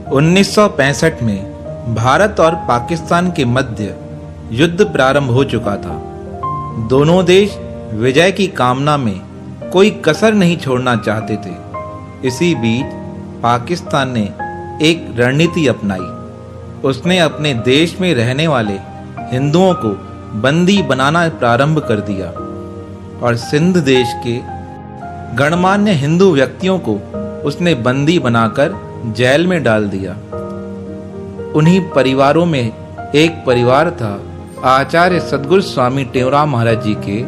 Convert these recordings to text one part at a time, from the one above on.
1965 में भारत और पाकिस्तान के मध्य युद्ध प्रारंभ हो चुका था। दोनों देश विजय की कामना में कोई कसर नहीं छोड़ना चाहते थे। इसी बीच पाकिस्तान ने एक रणनीति अपनाई। उसने अपने देश में रहने वाले हिंदुओं को बंदी बनाना प्रारंभ कर दिया और सिंध देश के गणमान्य हिंदू व्यक्तियों को उसने बंदी बनाकर जेल में डाल दिया। उन्हीं परिवारों में एक परिवार था आचार्य सद्गुरु स्वामी टेवराम महाराज जी के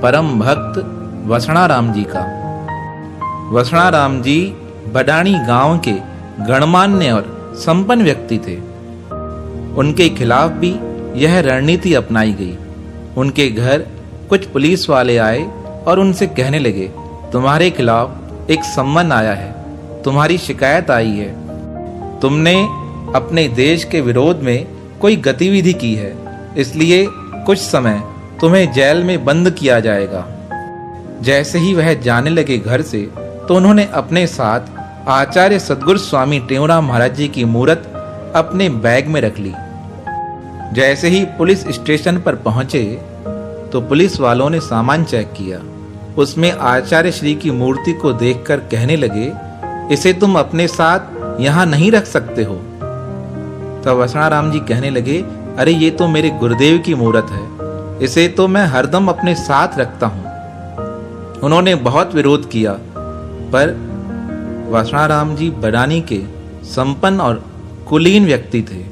परम भक्त वसणाराम जी का। वसणाराम जी बडाणी गांव के गणमान्य और संपन्न व्यक्ति थे। उनके खिलाफ भी यह रणनीति अपनाई गई। उनके घर कुछ पुलिस वाले आए और उनसे कहने लगे, तुम्हारे खिलाफ एक सम्मन आया है, तुम्हारी शिकायत आई है, तुमने अपने देश के विरोध में कोई गतिविधि की है, इसलिए कुछ समय तुम्हें जेल में बंद किया जाएगा। जैसे ही वह जाने लगे घर से, तो उन्होंने अपने साथ आचार्य सद्गुरु स्वामी टेवराम महाराज जी की मूरत अपने बैग में रख ली। जैसे ही पुलिस स्टेशन पर पहुंचे तो पुलिस वालों ने सामान चेक किया। उसमें आचार्य श्री की मूर्ति को देखकर कहने लगे, इसे तुम अपने साथ यहाँ नहीं रख सकते हो। तब वसणाराम जी कहने लगे, अरे ये तो मेरे गुरुदेव की मूर्त है, इसे तो मैं हरदम अपने साथ रखता हूँ। उन्होंने बहुत विरोध किया, पर वसणाराम जी बडानी के संपन्न और कुलीन व्यक्ति थे,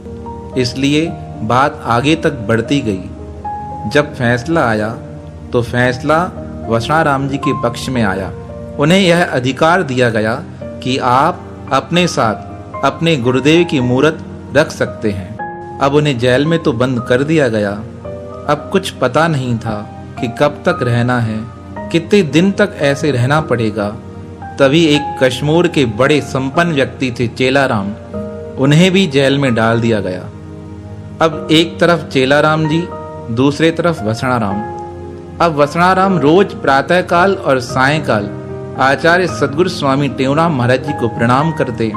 इसलिए बात आगे तक बढ़ती गई। जब फैसला आया तो फैसला वसणाराम जी के पक्ष में आया। उन्हें यह अधिकार दिया गया कि आप अपने साथ अपने गुरुदेव की मूर्त रख सकते हैं। अब उन्हें जेल में तो बंद कर दिया गया। अब कुछ पता नहीं था कि कब तक रहना है, कितने दिन तक ऐसे रहना पड़ेगा। तभी एक कश्मीर के बड़े संपन्न व्यक्ति थे चेलाराम, उन्हें भी जेल में डाल दिया गया। अब एक तरफ चेलाराम जी, दूसरे तरफ वसणाराम। अब वसणाराम रोज प्रातःकाल और सायंकाल आचार्य सद्गुरु स्वामी टेवराम महाराज जी को प्रणाम करते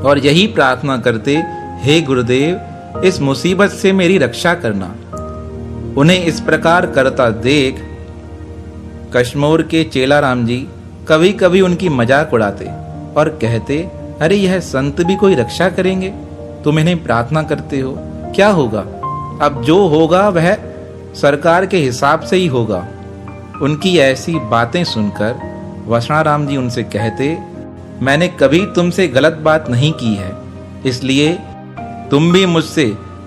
और यही प्रार्थना करते, हे गुरुदेव, इस मुसीबत से मेरी रक्षा करना। उन्हें इस प्रकार करता देख कश्मीर के चेलाराम जी कभी कभी उनकी मजाक उड़ाते और कहते, अरे यह संत भी कोई रक्षा करेंगे, तुम इन्हें प्रार्थना करते हो, क्या होगा? अब जो होगा वह सरकार के हिसाब से ही होगा। उनकी ऐसी बातें सुनकर वसणाराम जी उनसे कहते, मैंने कभी तुमसे गलत बात नहीं की है, इसलिए तुम भी मुझसे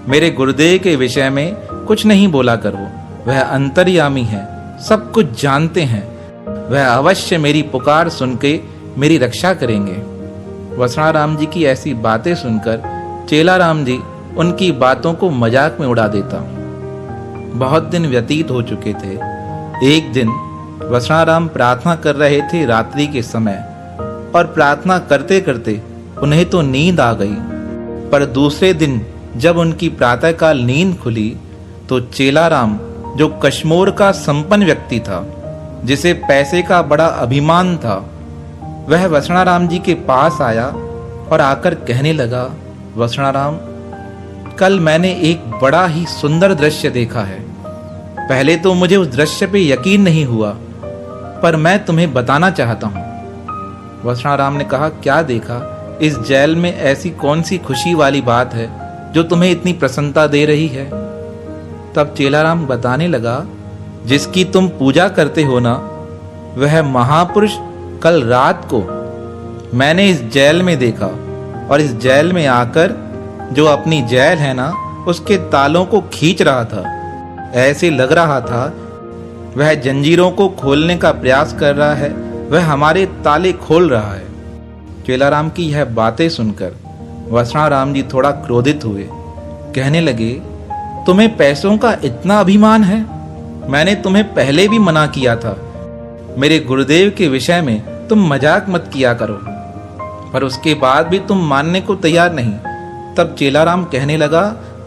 मेरे गुरुदेव के विषय में कुछ नहीं बोला करो। वह अंतर्यामी है, सब कुछ जानते हैं, वह अवश्य मेरी पुकार सुन के मेरी रक्षा करेंगे। वसणाराम जी की ऐसी बातें सुनकर चेलाराम जी उनकी बातों को मजाक में उड़ा देता। बहुत दिन व्यतीत हो चुके थे। एक दिन वसणाराम प्रार्थना कर रहे थे रात्रि के समय, और प्रार्थना करते करते उन्हें तो नींद आ गई। पर दूसरे दिन जब उनकी प्रातःकाल नींद खुली तो चेलाराम, जो कश्मीर का संपन्न व्यक्ति था, जिसे पैसे का बड़ा अभिमान था, वह वसणाराम जी के पास आया और आकर कहने लगा, वसणाराम, कल मैंने एक बड़ा ही सुंदर दृश्य देखा है। पहले तो मुझे उस दृश्य पे यकीन नहीं हुआ, पर मैं तुम्हें बताना चाहता हूँ। वसणाराम ने कहा, क्या देखा? इस जेल में ऐसी कौन सी खुशी वाली बात है जो तुम्हें इतनी प्रसन्नता दे रही है? तब चेलाराम बताने लगा, जिसकी तुम पूजा करते हो ना, वह महापुरुष कल रात को मैंने इस जेल में देखा, और इस जेल में आकर जो अपनी जेल है ना, उसके तालों को खींच रहा था। ऐसे लग रहा था वह जंजीरों को खोलने का प्रयास कर रहा है, वह हमारे ताले खोल रहा है। चेलाराम की यह बातें सुनकर वसणाराम जी थोड़ा क्रोधित हुए। कहने लगे, तुम्हें पैसों का इतना अभिमान है? मैंने तुम्हें पहले भी मना किया था, मेरे गुरुदेव के विषय में तुम मजाक मत किया करो, पर उसके बाद भी तुम मानने को तैयार नहीं। तब चेलाराम कहने लगा,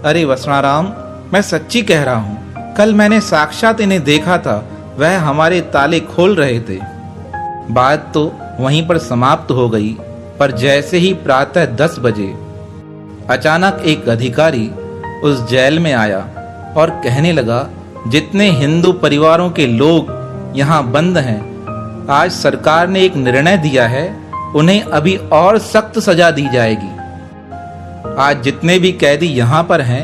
अरे वसणाराम, मैं सच्ची कह रहा हूँ, कल मैंने साक्षात इन्हें देखा था, वह हमारे ताले खोल रहे थे। बात तो वहीं पर समाप्त हो गई, पर जैसे ही प्रातः 10 बजे अचानक एक अधिकारी उस जेल में आया और कहने लगा, जितने हिंदू परिवारों के लोग यहाँ बंद हैं, आज सरकार ने एक निर्णय दिया है, उन्हें अभी और सख्त सजा दी जाएगी। आज जितने भी कैदी यहाँ पर हैं,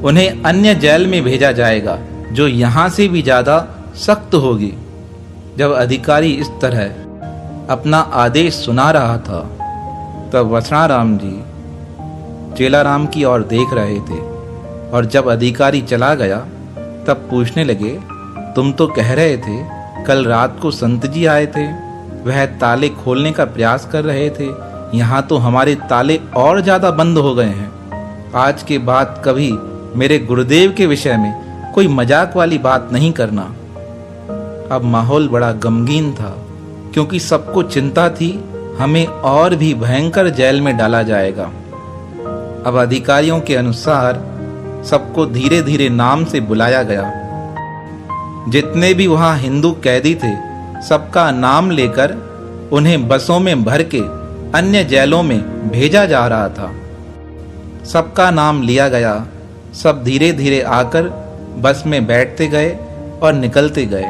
उन्हें अन्य जेल में भेजा जाएगा जो यहाँ से भी ज्यादा सख्त होगी। जब अधिकारी इस तरह अपना आदेश सुना रहा था, तब वसणाराम जी चेलाराम की ओर देख रहे थे और जब अधिकारी चला गया तब पूछने लगे, तुम तो कह रहे थे कल रात को संत जी आए थे, वह ताले खोलने का प्रयास कर रहे थे, यहाँ तो हमारे ताले और ज्यादा बंद हो गए हैं। आज के बाद कभी मेरे गुरुदेव के विषय में कोई मजाक वाली बात नहीं करना। अब माहौल बड़ा गमगीन था, क्योंकि सबको चिंता थी हमें और भी भयंकर जेल में डाला जाएगा। अब अधिकारियों के अनुसार सबको धीरे धीरे नाम से बुलाया गया। जितने भी वहां हिंदू कैदी थे, सबका नाम लेकर उन्हें बसों में भर के अन्य जेलों में भेजा जा रहा था। सबका नाम लिया गया। सब धीरे धीरे आकर बस में बैठते गए और निकलते गए।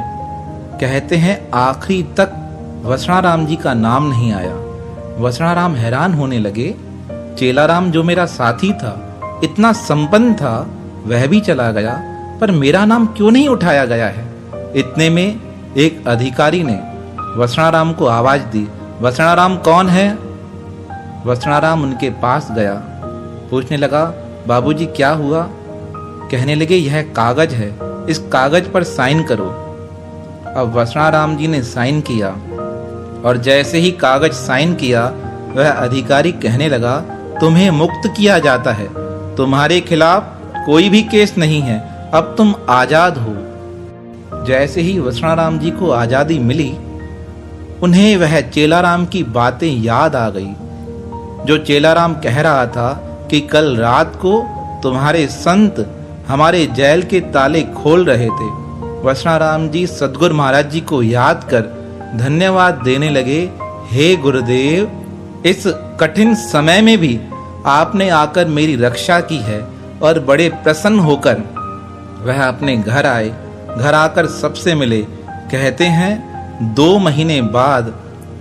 कहते हैं आखिरी तक वसणाराम जी का नाम नहीं आया। वसणाराम हैरान होने लगे, चेलाराम जो मेरा साथी था, इतना संपन्न था, वह भी चला गया, पर मेरा नाम क्यों नहीं उठाया गया है। इतने में एक अधिकारी ने वसणाराम को आवाज दी, वसणाराम कौन है? वसणाराम उनके पास गया, पूछने लगा, बाबूजी क्या हुआ? कहने लगे, यह कागज है, इस कागज पर साइन करो। अब वसणाराम जी ने साइन किया और जैसे ही कागज साइन किया, वह अधिकारी कहने लगा, तुम्हें मुक्त किया जाता है, तुम्हारे खिलाफ कोई भी केस नहीं है, अब तुम आजाद हो। जैसे ही वसणाराम जी को आजादी मिली, उन्हें वह चेलाराम की बातें याद आ गई, जो चेलाराम कह रहा था कि कल रात को तुम्हारे संत हमारे जेल के ताले खोल रहे थे। वसणाराम जी सद्गुरु महाराज जी को याद कर धन्यवाद देने लगे, हे गुरुदेव, इस कठिन समय में भी आपने आकर मेरी रक्षा की है। और बड़े प्रसन्न होकर वह अपने घर आए। घर आकर सबसे मिले। कहते हैं 2 महीने बाद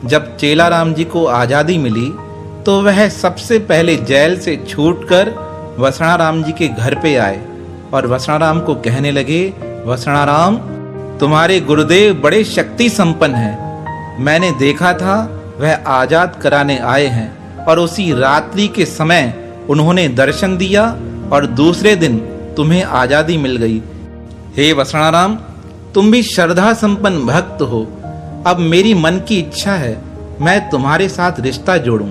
जब चेलाराम जी को आजादी मिली, तो वह सबसे पहले जेल से छूटकर वसणाराम जी के घर पे आए और वसणाराम को कहने लगे, वसणाराम, तुम्हारे गुरुदेव बड़े शक्ति संपन्न हैं। मैंने देखा था वह आजाद कराने आए हैं और उसी रात्रि के समय उन्होंने दर्शन दिया और दूसरे दिन तुम्हें आजादी मिल गई। हे वसणाराम, तुम भी श्रद्धा संपन्न भक्त हो। अब मेरी मन की इच्छा है मैं तुम्हारे साथ रिश्ता जोड़ूं।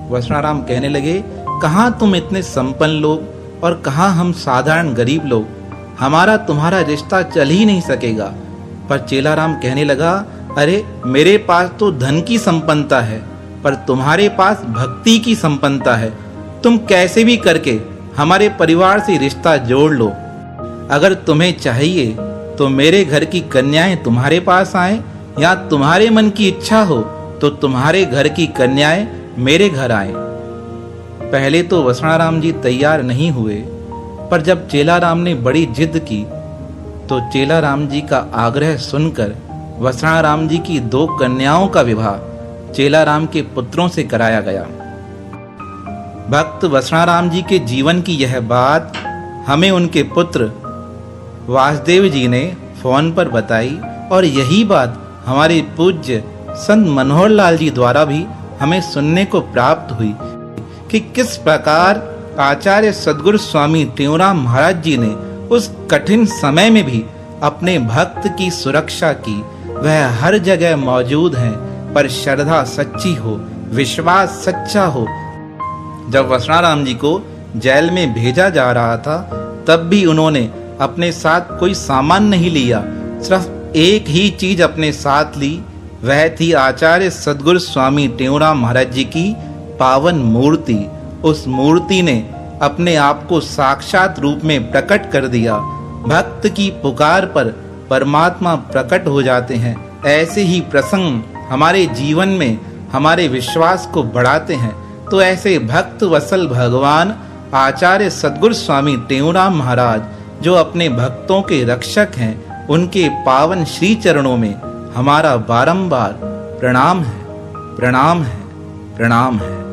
वसणाराम कहने लगे, कहाँ तुम इतने संपन्न लोग और कहाँ हम साधारण गरीब लोग, हमारा तुम्हारा रिश्ता चल ही नहीं सकेगा। पर चेलाराम कहने लगा, अरे मेरे पास तो धन की संपन्नता है, पर तुम्हारे पास भक्ति की संपन्नता है। तुम कैसे भी करके हमारे परिवार से रिश्ता जोड़ लो। अगर तुम्हें चाहिए तो मेरे घर की कन्याएं तुम्हारे पास आए, या तुम्हारे मन की इच्छा हो तो तुम्हारे घर की कन्याएं मेरे घर आए। पहले तो वसणाराम जी तैयार नहीं हुए, पर जब चेलाराम ने बड़ी जिद की तो चेलाराम जी का आग्रह सुनकर वसणाराम जी की 2 कन्याओं का विवाह चेलाराम के पुत्रों से कराया गया। भक्त वसणाराम जी के जीवन की यह बात हमें उनके पुत्र वासुदेव जी ने फोन पर बताई, और यही बात हमारे पूज्य संत मनोहर लाल जी द्वारा भी हमें सुनने को प्राप्त हुई कि किस प्रकार आचार्य सद्गुरु स्वामी टेऊराम महाराज जी ने उस कठिन समय में भी अपने भक्त की सुरक्षा की। वह हर जगह मौजूद हैं, पर श्रद्धा सच्ची हो, विश्वास सच्चा हो। जब वसणाराम जी को जेल में भेजा जा रहा था, तब भी उन्होंने अपने साथ कोई सामान नहीं लिया, सिर्फ एक ही चीज अपने साथ ली, वह थी आचार्य सद्गुरु स्वामी टेऊराम महाराज जी की पावन मूर्ति। उस मूर्ति ने अपने आप को साक्षात रूप में प्रकट कर दिया। भक्त की पुकार पर परमात्मा प्रकट हो जाते हैं। ऐसे ही प्रसंग हमारे जीवन में हमारे विश्वास को बढ़ाते हैं। तो ऐसे भक्त वत्सल भगवान आचार्य सद्गुरु स्वामी टेऊराम महाराज, जो अपने भक्तों के रक्षक हैं, उनके पावन श्री चरणों में हमारा बारंबार प्रणाम है, प्रणाम है, प्रणाम है।